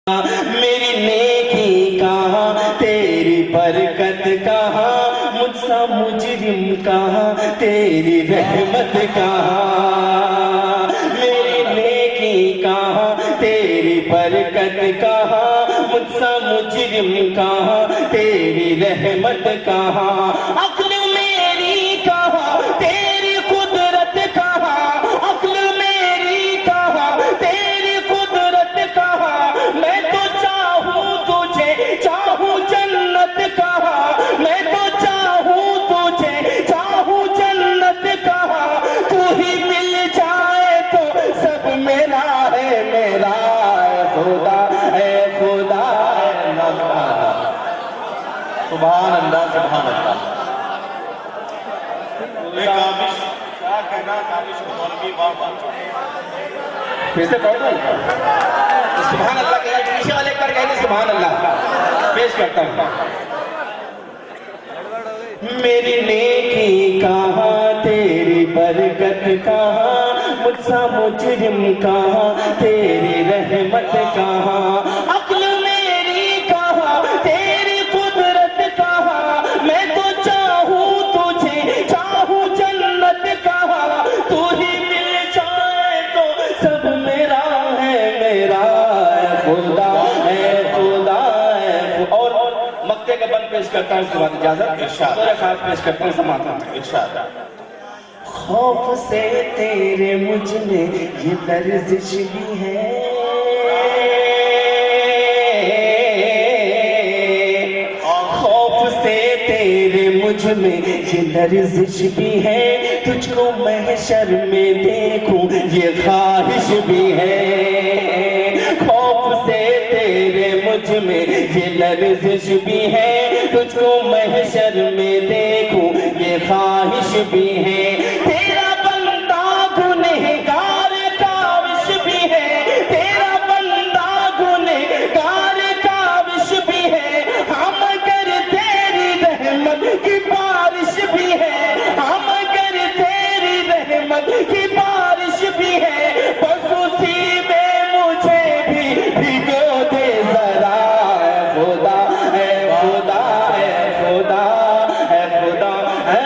मेरी नेकी कहाँ, तेरी बरकत कहाँ, मुझसा मुजरिम कहाँ, तेरी रहमत कहाँ। मेरी नेकी कहाँ, तेरी बरकत कहाँ, मुझसा मुजरिम कहाँ, तेरी रहमत कहाँ। अक्ल मेरी कहाँ, तेरी कुदरत कहाँ, अक्ल मेरी कहाँ, तेरी कुदरत कहाँ। मैं तो चाहूँ तुझे, चाहूँ जन्नत कहाँ, मैं तो चाहूँ तुझे, चाहूँ जन्नत कहाँ। तू ही मिल जाए तो सब मेरा है, मेरा है खुदा, है खुदा है मौला। सुभान अल्लाह, सुभान अल्लाह। क्या कहना काबिश को मौलवी फिर से पढ़ दो। सुभान अल्लाह के पीछे वाले कर गए सुभान अल्लाह पेश करता हूँ। मेरी नेकी कहाँ, तेरी बरकत कहाँ, मुझसा मुजरिम कहाँ, तेरी रहमत कहाँ। अक्ल मेरी कहाँ, तेरी कुदरत कहाँ, मैं तो चाहूँ तुझे, चाहूँ जन्नत कहाँ। तू ही मिल जाए तो सब मेरा है, मेरा है खुदा, है खुदा है। और मक्ते का बंद पेश करता हूँ, उसके बाद इजाजत इरशाद खास पेश करता हूँ, समाता हूँ इरशाद। खौफ से तेरे मुझ में ये लर्जिश भी है, खौफ से तेरे मुझ में ये लर्जिश भी है। तुझको महशर में देखूं ये ख्वाहिश भी है। खौफ से तेरे मुझ में ये लर्जिश भी है, तुझको महशर में देखूं ये ख्वाहिश भी है। तेरा बंदा गुनहगार काविश भी है, तेरा बंदा गुनहगार काविश भी है। हम अगर तेरी रहमत की बारिश भी है, हम अगर तेरी रहमत की बारिश भी है, बस उसी में मुझे भी भिगो दे जरा। है खुदा, है खुदा, है खुदा, है खुदा, है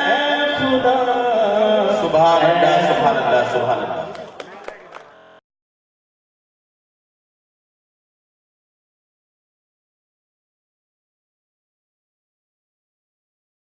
खुदा। सुभान अल्लाह।